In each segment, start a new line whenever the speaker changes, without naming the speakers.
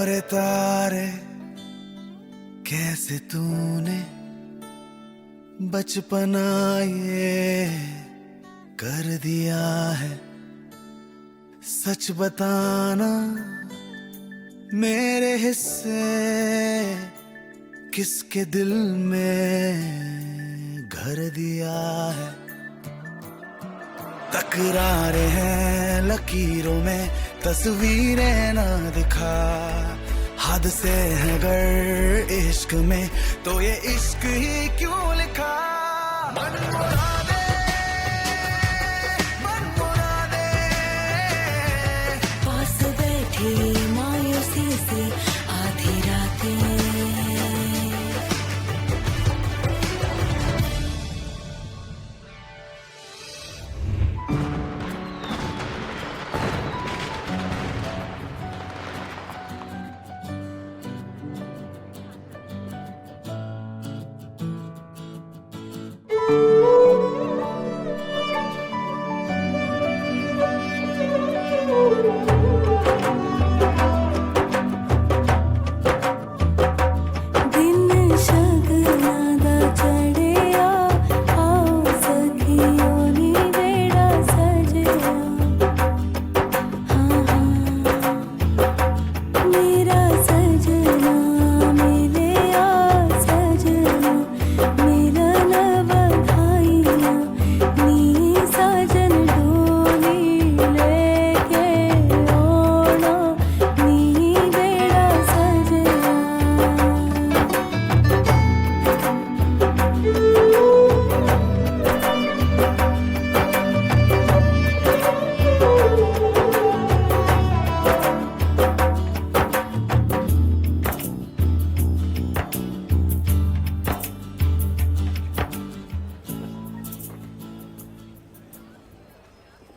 और तारे कैसे तूने बचपना ये कर दिया है। सच बताना मेरे हिस्से किसके दिल में घर दिया है। तकरारे हैं लकीरों में तस्वीरें ना दिखा। हद से है गर इश्क में तो ये इश्क ही क्यों लिखा। मन मुरा दे, मन मुरा दे।
पास बैठी मायूसी से आधी रातें।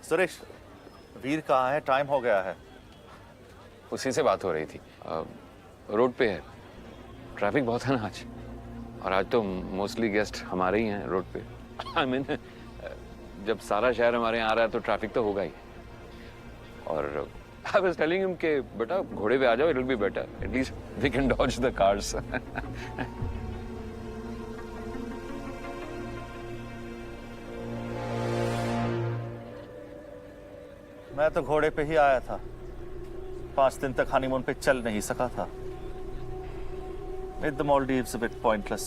सुरेश, वीर कहाँ है? टाइम हो गया है।
उसी से बात हो रही थी। रोड पे है। ट्रैफिक बहुत है ना आज, और आज तो मोस्टली गेस्ट हमारे ही हैं रोड पे। आई मीन जब सारा शहर हमारे यहाँ आ रहा है तो ट्रैफिक तो होगा ही। और आई वाज टेलिंग हिम कि बेटा घोड़े पे आ जाओ, it will be better, at least we can dodge the cars.
मैं तो घोड़े पे ही आया था। 5 दिन तक हनीमून पे चल नहीं सका था। Made the Maldives a bit pointless.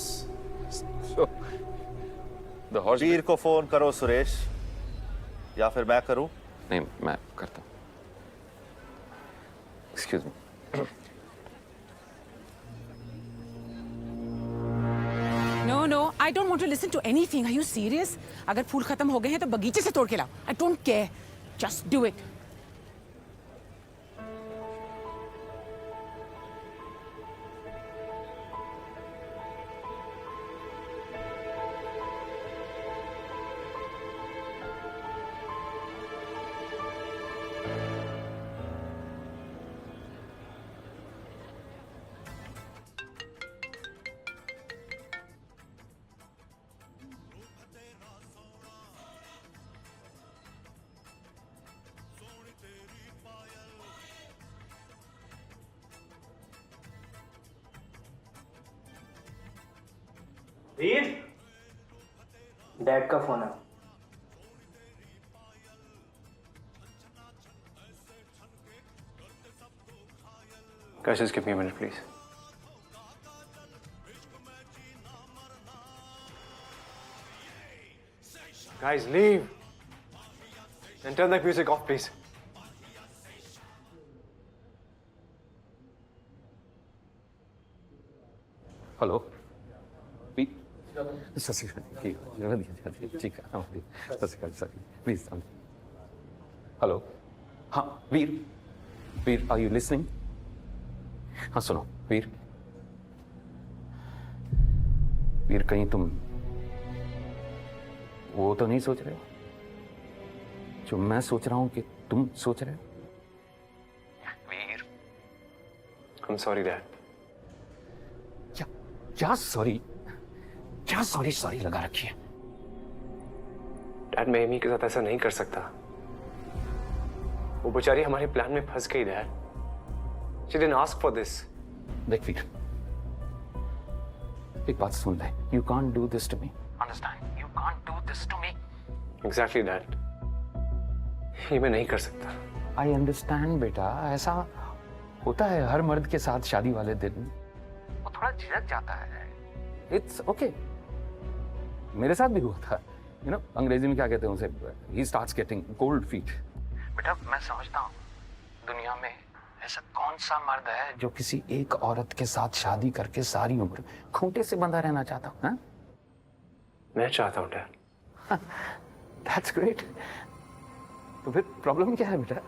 So, the horse.
वीर को फोन करो सुरेश, या फिर मैं करूं?
नहीं, मैं करता हूँ। Excuse me.
No, I don't want to listen to anything. Are you serious? अगर फूल खत्म हो गए हैं तो बगीचे से तोड़ के लाओ. I don't care. Just do it.
Veer, dad का फोन है।
Guys, just give me a minute, please. Guys, leave. And turn that music off, please.
Hello, please. Hello, हाँ वीर, वीर आर यू लिसनिंग? हाँ सुनो वीर, वीर कहीं तुम वो तो नहीं सोच रहे हो जो मैं सोच रहा हूं कि तुम सोच रहे हो? वीर,
I'm sorry, Dad.
क्या सॉरी, क्या सॉरी सॉरी लगा रखी है?
डैड, मैं एमी के साथ ऐसा नहीं कर सकता। वो बेचारी हमारे प्लान में फंस गई, dad. She didn't ask for this.
देख वीर, एक बात सुन ले, you can't do this to me. Understand? You can't do this to me.
Exactly, Dad. ये मैं नहीं कर सकता.
I understand बेटा, ऐसा होता है हर मर्द के साथ शादी वाले दिन, वो थोड़ा झिझक जाता है. It's okay. मेरे साथ भी हुआ था. You know, अंग्रेजी में क्या कहते हैं उसे? He starts getting cold feet. बेटा मैं समझता हूँ, दुनिया में ऐसा कौन सा मर्द है जो किसी एक औरत के साथ शादी करके सारी उम्र खूंटे से बंधा रहना चाहता हूँ? हाँ?
मैं चाहता हूँ, Dad.
That's great. तो फिर प्रॉब्लम क्या है बेटा?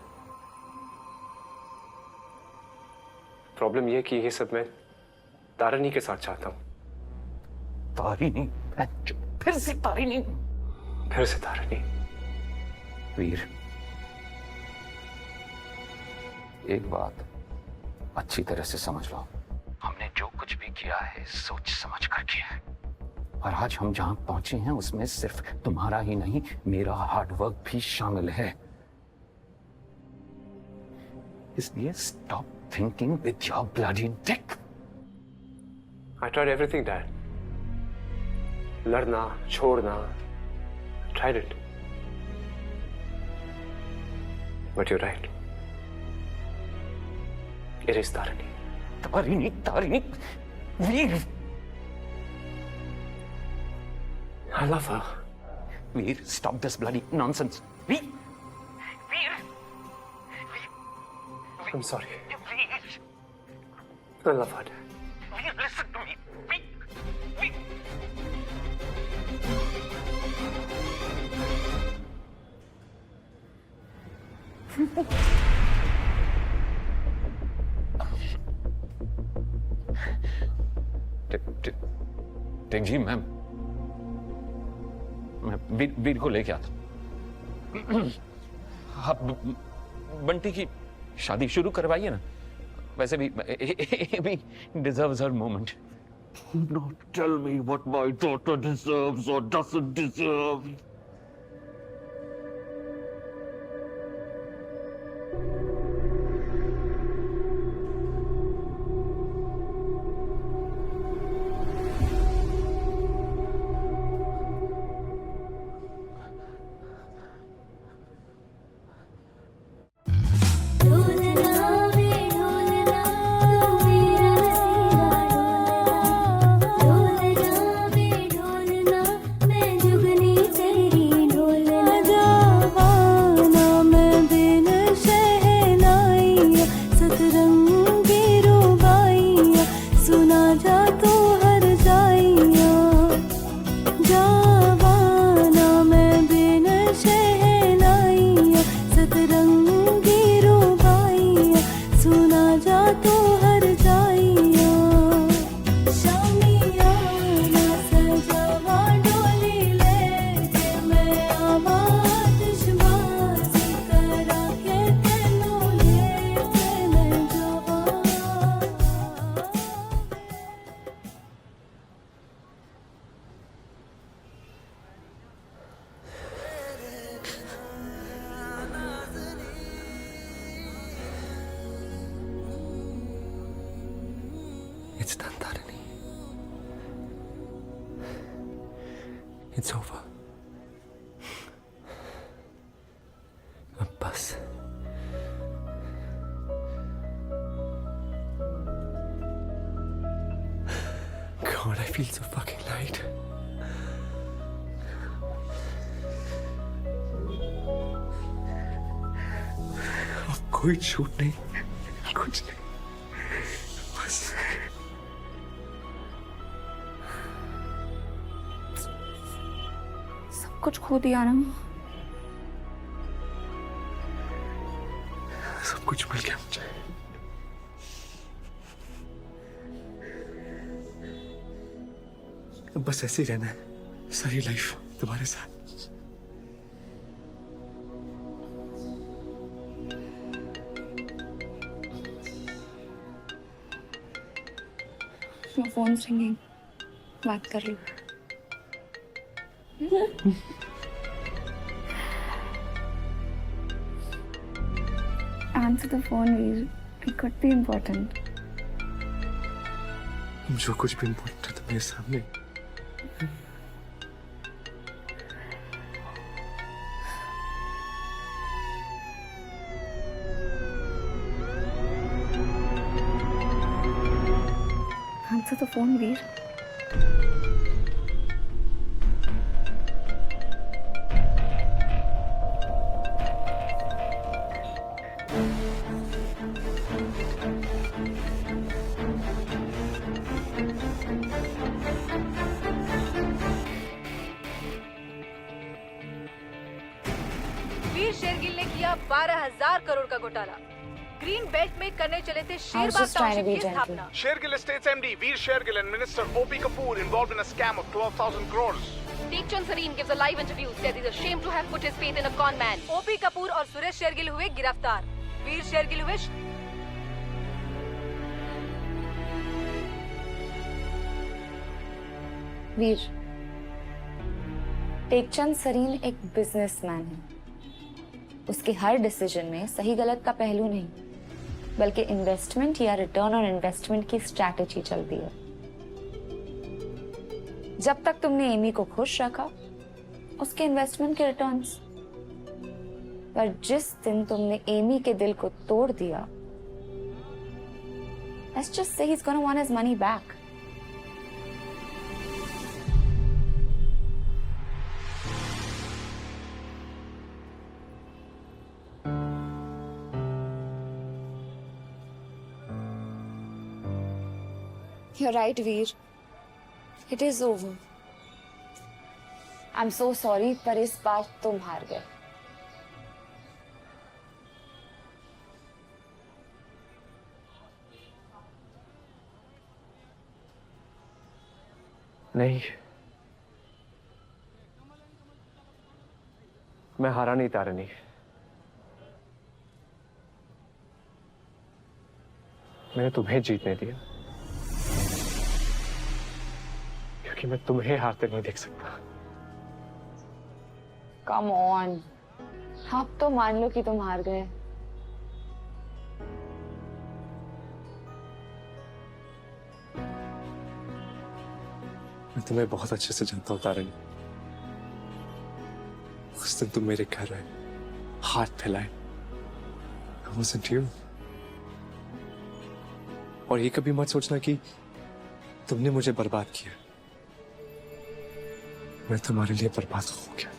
प्रॉब्लम ये कि ये सब मैं तारिणी के साथ चाहता हूँ.
तारिणी? फिर से तारिणी?
फिर से तारिणी.
वीर, एक बात अच्छी तरह से समझ लो, हमने जो कुछ भी किया है सोच समझ कर किया है, और आज हम जहां पहुंचे हैं उसमें सिर्फ तुम्हारा ही नहीं मेरा हार्ड वर्क भी शामिल है. इसलिए stop thinking with your bloody Dick.
I tried everything, Dad. लड़ना, छोड़ना. I tried it. But you're right. It is Tarini.
Tarini, Tarini, Veer.
I love her.
Veer, stop this bloody nonsense. Veer, Veer,
I'm sorry.
Veer,
I love her, Dad.
Veer, listen to me. Veer, Veer. Take जी, मैं वीर को लेके आता. आप बंटी की शादी शुरू करवाइए ना. वैसे भी deserves her moment. Now tell me what my daughter deserves or doesn't deserve.
It's done, Tarini. It's over. अब बस. God, I feel so fucking light. अब कोई छूट नहीं, कुछ नहीं. बस.
कुछ खो दिया ना.
सब कुछ मिल गया मुझे. अब बस ऐसे ही रहना है सारी लाइफ तुम्हारे साथ.
फोन रिंगिंग, बात कर लो. Answer the phone, Veer. It could be important.
जो कुछ भी इम्पोर्टेंट है तो मेरे सामने।
आंसर तो फोन वीर।
वीर शेरगिल ने किया 12,000 करोड़ का घोटाला। ग्रीन बेल्ट में करने चले थे शेरबाग टाउनशिप की स्थापना।
Shergill Estates MD Veer Shergill and Minister O.P. Kapoor involved in a scam of 12,000 crores.
Teekchand Sareen gives a live interview, said he's ashamed to have put his faith in a con man. O.P. Kapoor और सुरेश शेरगिल हुए गिरफ्तार। वीर शेरगिल हुए
वीर, टेकचंद सरीन एक businessman है। उसके हर decision में सही गलत का पहलू नहीं, बल्कि इन्वेस्टमेंट या रिटर्न ऑन इन्वेस्टमेंट की स्ट्रैटेजी चलती है। जब तक तुमने एमी को खुश रखा, उसके इन्वेस्टमेंट के रिटर्न्स, पर जिस दिन तुमने एमी के दिल को तोड़ दिया, let's just say he's gonna want his money back. You're right, Veer. It is over. I'm so sorry, पर इस बार तुम हार गए।
नहीं, मैं हारा नहीं तारिणी। मैंने तुम्हें जीतने दिया, क्योंकि मैं तुम्हें हारते नहीं देख सकता।
Come on, अब तो मान लो कि तुम हार गए।
मैं तुम्हें बहुत अच्छे से जानता हूँ तारिणी। उस दिन तुम मेरे घर आए, हाथ फैलाए, I wasn't you. और ये कभी मत सोचना कि तुमने मुझे बर्बाद किया। मैं तुम्हारे लिए बर्बाद हो गया।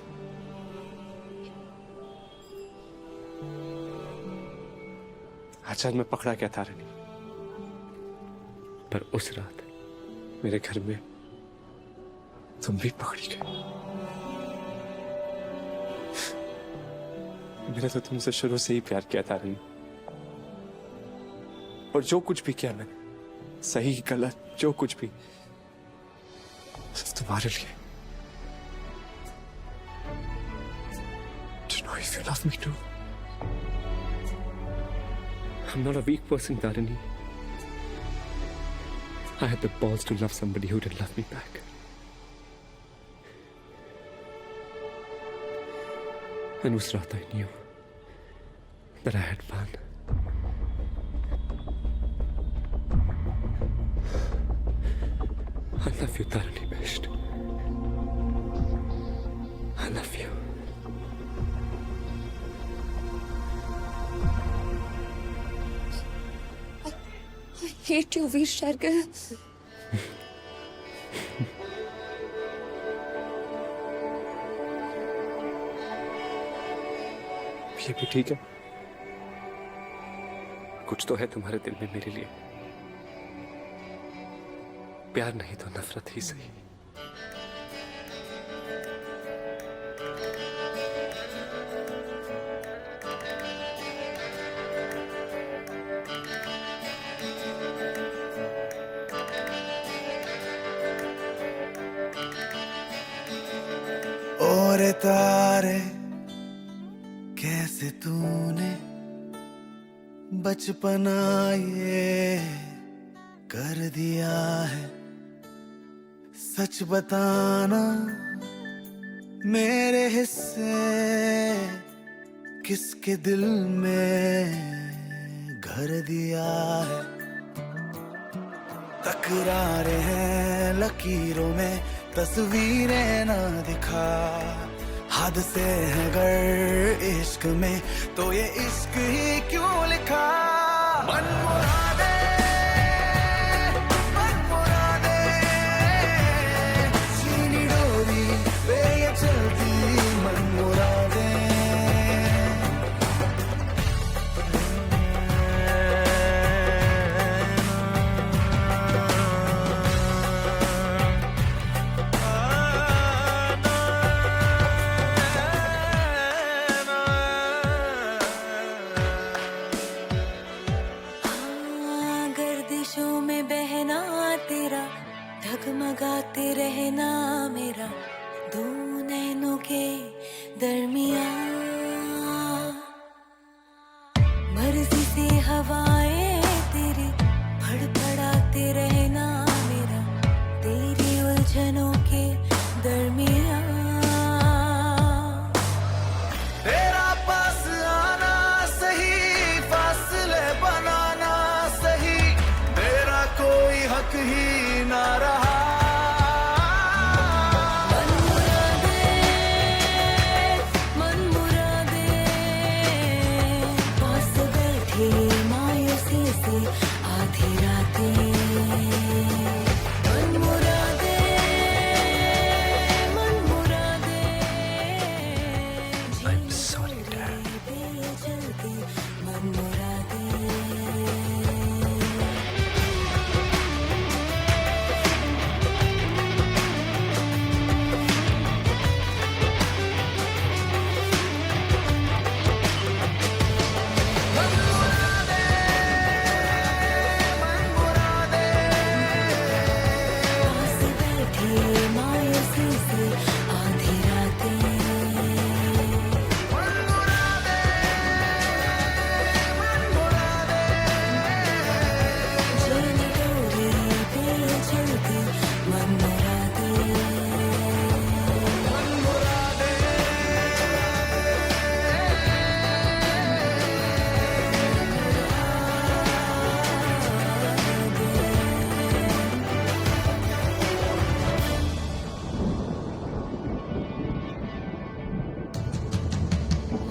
आज मैं पकड़ा क्या तारिणी, पर उस रात मेरे घर में तुम भी पकड़ी गई। मैंने तो तुमसे शुरू से ही प्यार किया तारिणी, और जो कुछ भी किया मैंने, सही गलत जो कुछ भी, सिर्फ तुम्हारे लिए। Do you know if you love me too? I'm not a weak person, Tarini. I had the balls to love somebody who didn't love me back. And उस रात I knew that I had won. I love you, Tarini best. I love you.
I hate you, Veer Shergill.
ये भी ठीक है। कुछ तो है तुम्हारे दिल में मेरे लिए। प्यार नहीं तो नफरत ही सही।
और तारे कैसे तूने बचपना ये कर दिया है। सच बताना मेरे हिस्से किसके दिल में घर भर दिया है। तकरारे हैं लकीरों में, तस्वीरें ना दिखा। हद से है गर इश्क में, तो ये इश्क ही क्यों लिखा। मन मुरादे, मन मुरादे, चीनी डोरी पे ये चलती मन मुरादे।
गर्दिशों में बहना तेरा, ढगमगाते रहना मेरा, दो नैनों के दरमियां। मर्जी से हवाएं तेरी फड़फड़ाते रहना मेरा, तेरी उलझनों के दरमियां।
तेरा पास आना सही, फासले बनाना सही, मेरा कोई हक ही ना रहा।
मन मुरादे, मन मुरादे, पास बैठी मायूसी से आधी रातें। मन मुरादे, मन मुरादे,
I'm sorry, Dad.
जल्दी मन मुरादे। पास बैठी मायूसी से आधी रातें। चीनी डोरी पे ये चलती मन मुरादे।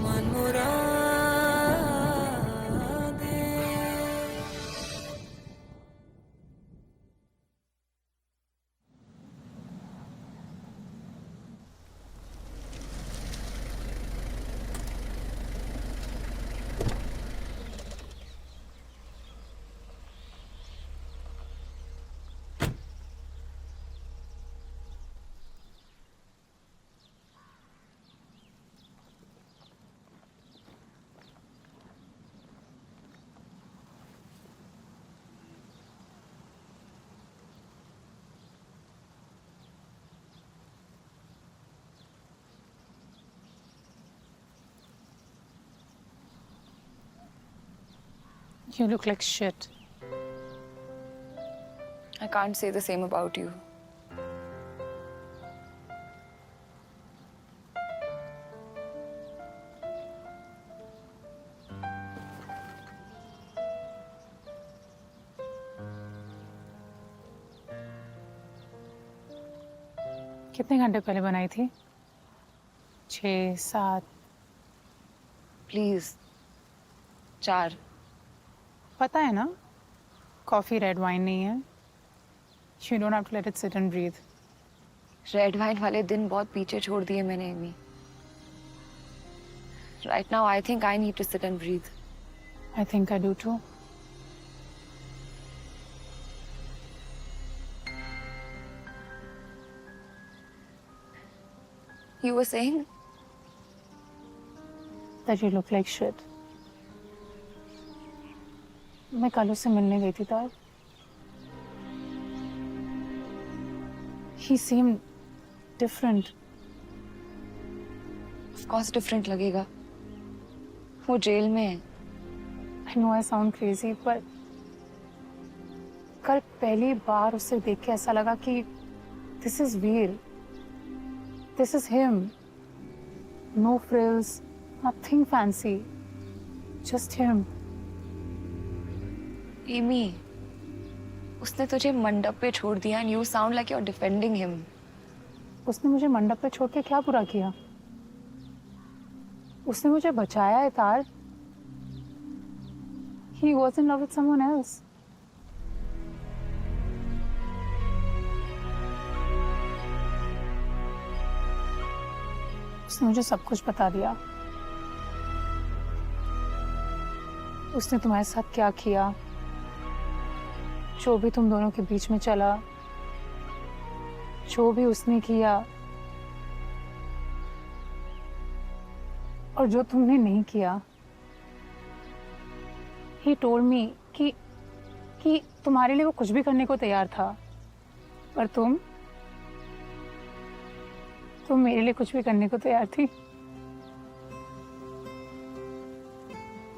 मन मुरादे।
You look like shit.
I can't say the same about you.
कितने घंटे पहले बनाई थी? 6-7।
प्लीज 4।
पता है ना, कॉफी रेड वाइन नहीं है। You don't have to let it sit and breathe.
Red wine वाले दिन बहुत पीछे छोड़ दिए मैंने Amy. Right now I think I need to sit and breathe.
I think I do too.
You were saying?
That you look like shit. मैं कल उससे मिलने गई थी तब। He seemed different.
Of course different लगेगा। वो जेल में है।
I know I sound crazy, but कल पहली बार उसे देख के ऐसा लगा कि this is Veer. This is him. No frills, nothing fancy. Just him.
Amy, उसने तुझे मंडप पे छोड़ दिया and you sound like you are defending him.
उसने मुझे मंडप पे छोड़ के क्या बुरा किया? उसने मुझे बचाया है तार। He was in love with someone else. उसने मुझे सब कुछ बता दिया। उसने तुम्हारे साथ क्या किया, जो भी तुम दोनों के बीच में चला, जो भी उसने किया और जो तुमने नहीं किया। He told me कि तुम्हारे लिए वो कुछ भी करने को तैयार था, पर तुम मेरे लिए कुछ भी करने को तैयार थी।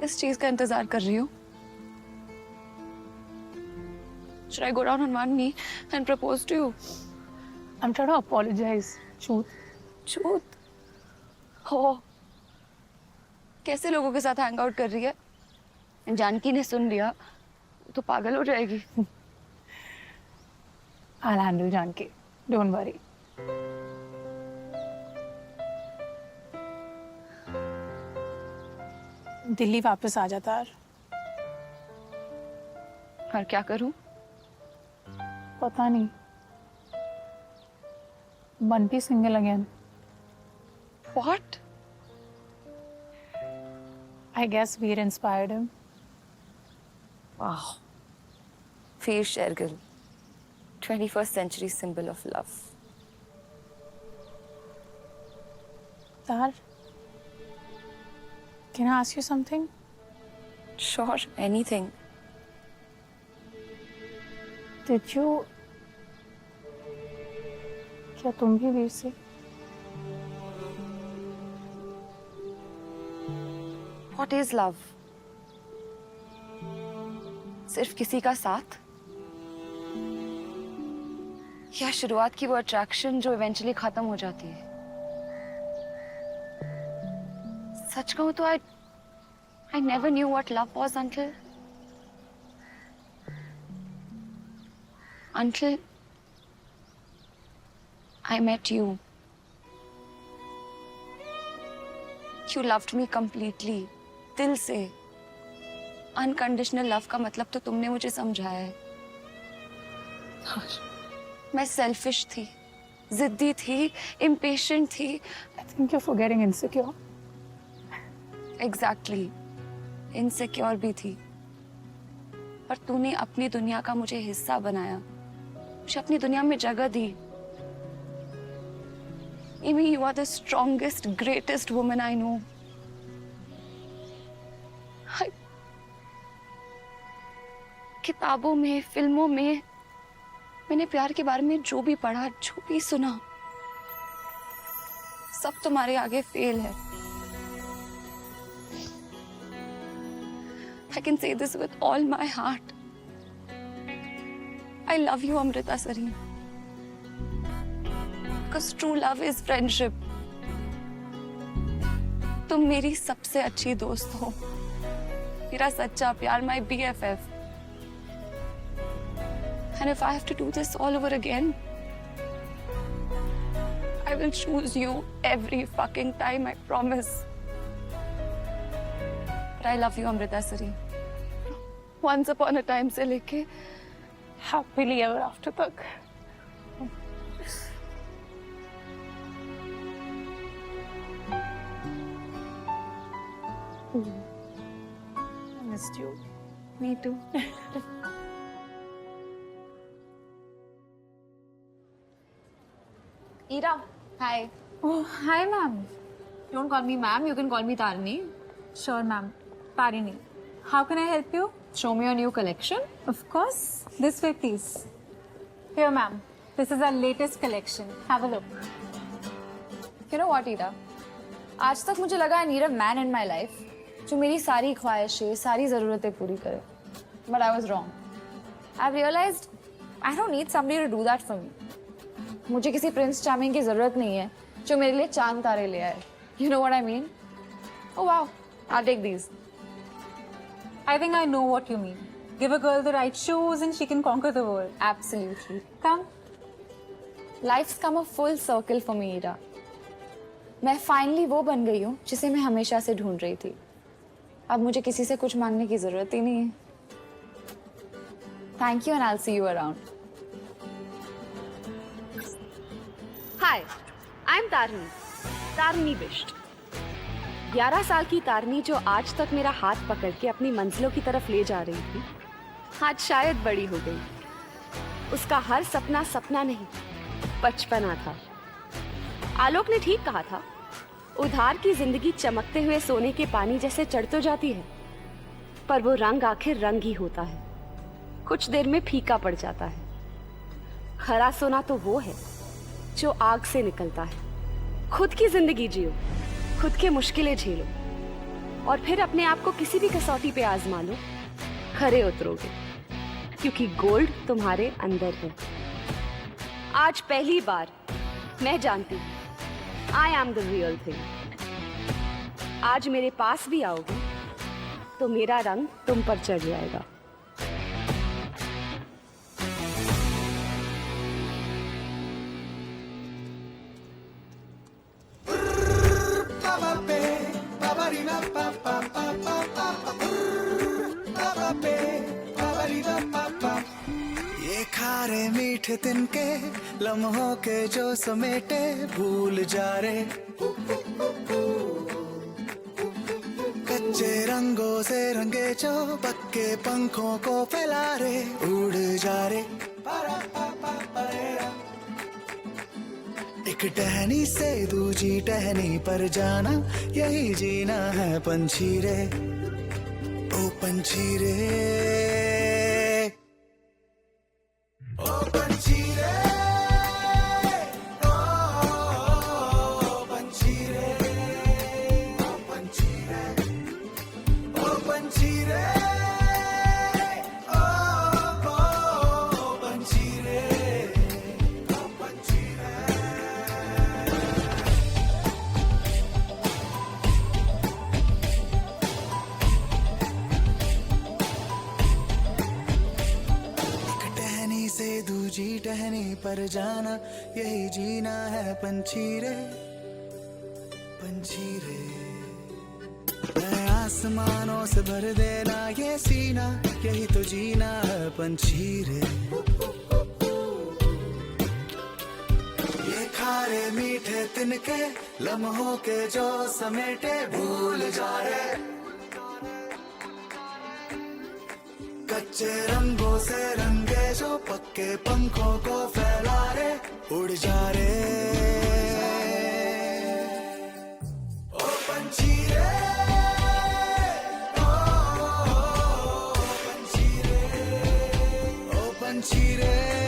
इस चीज का इंतजार कर रही हूँ। Should I go down on one knee and propose to you?
I'm trying to apologize.
झूठ हो। कैसे लोगों के साथ हैंग आउट कर रही है? जानकी ने सुन लिया तो पागल हो जाएगी।
I'll handle Janaki. Don't worry. Delhi वापस आ जाता यार।
और क्या करूं?
पता नहीं। Bunty single again.
What?
I guess Veer inspired him.
Wow. Veer Shergill, 21st century symbol of love.
Tar, can I ask you something?
Sure, anything.
Did you? क्या तुम भी वीर से?
What is love? सिर्फ किसी का साथ? या शुरुआत की वो अट्रैक्शन जो इवेंचुअली खत्म हो जाती है? सच कहूं तो I never knew what love was until I met you. You loved me completely, दिल से। अनकंडीशनल लव का मतलब तो तुमने मुझे समझाया है। मैं सेल्फिश थी, जिद्दी थी, इम्पेशेंट थी।
I think you're forgetting insecure.
Exactly, insecure भी थी। पर तूने अपनी दुनिया का मुझे हिस्सा बनाया, मुझे अपनी दुनिया में जगह दी। Amy, you are the strongest, greatest woman I know. किताबों में, फिल्मों में मैंने प्यार के बारे में जो भी पढ़ा, जो भी सुना, सब तुम्हारे आगे फेल है। I can say this with all my heart. I love you, Amrita Sareen. Because true love is friendship. तुम मेरी सबसे अच्छी दोस्त हो, मेरा सच्चा प्यार, my BFF. And if I have to do this all over again, I will choose you every fucking time, I promise. But I love you, Amrita Sareen. Once upon a time से लेके
Happily ever after तक। I missed you.
Me too.
Ira, hi.
Oh, hi, ma'am.
Don't call me ma'am, you can call me Tarini.
Sure, ma'am. Tarini. How can I help you?
Show me your new collection.
Of course. This way, please. Here, ma'am. This is our latest collection. Have a look.
You know what, Ira? आज तक मुझे लगा I need a man in my life जो मेरी सारी ख्वाहिशें, सारी ज़रूरतें पूरी करे. But I was wrong. I've realized I don't need somebody to do that for me. मुझे किसी प्रिंस चार्मिंग की ज़रूरत नहीं है जो मेरे लिए चांद तारे ले आए. You know what I mean? Oh wow, I'll take these.
I think I know what you mean. Give a girl the right shoes and she can conquer the world.
Absolutely.
Come.
Life's come a full circle for me, Ira. मैं finally वो बन गई हूँ जिसे मैं हमेशा से ढूंढ रही थी. अब मुझे किसी से कुछ मांगने की जरूरत ही नहीं है. Thank you and I'll see you around.
Hi, I'm Tarni. तारनी Bisht. 11 साल की तारनी जो आज तक मेरा हाथ पकड़ के अपनी मंजिलों की तरफ ले जा रही थी, आज शायद बड़ी हो गई. उसका हर सपना सपना नहीं, बचपना था. आलोक ने ठीक कहा था, उधार की जिंदगी चमकते हुए सोने के पानी जैसे चढ़ तो जाती है, पर वो रंग आखिर रंग ही होता है, कुछ देर में फीका पड़ जाता है. खरा सोना तो वो है जो आग से निकलता है. खुद की जिंदगी जियो, खुद के मुश्किलें झेलो और फिर अपने आप को किसी भी कसौटी पे आजमा लो, खरे उतरोगे, क्योंकि गोल्ड तुम्हारे अंदर है. आज पहली बार मैं जानती हूँ I am the real thing. आज मेरे पास भी आओगे तो मेरा रंग तुम पर चढ़ जाएगा.
ये खारे मीठे तिनके लम्हों के जो समेटे भूल जा रे. कच्चे रंगों से रंगे जो पक्के पंखों को फैला रे, उड़ जा रे. एक टहनी से दूजी टहनी पर जाना, यही जीना है पंछी रे. ओ पंछी रे, ओ पंछी रे, ओ पंछी रे, ओ पंछी रे, ओ पंछी रे, ओ पंछी रे, ओ पंछी रे. से दूजी टहनी पर जाना, यही जीना है पंछी रे, पंछी रे. मैं आसमानों से भर देना ये सीना, यही तो जीना है पंछी रे. ये खारे मीठे तिनके लम्हों के जो समेटे भूल जा रे. कच्चे रंगों से रंगे जो पक्के पंखों को फैला रे, उड़ जा रे. ओ पंछी रे, ओ पंछी रे, ओ पंछी रे.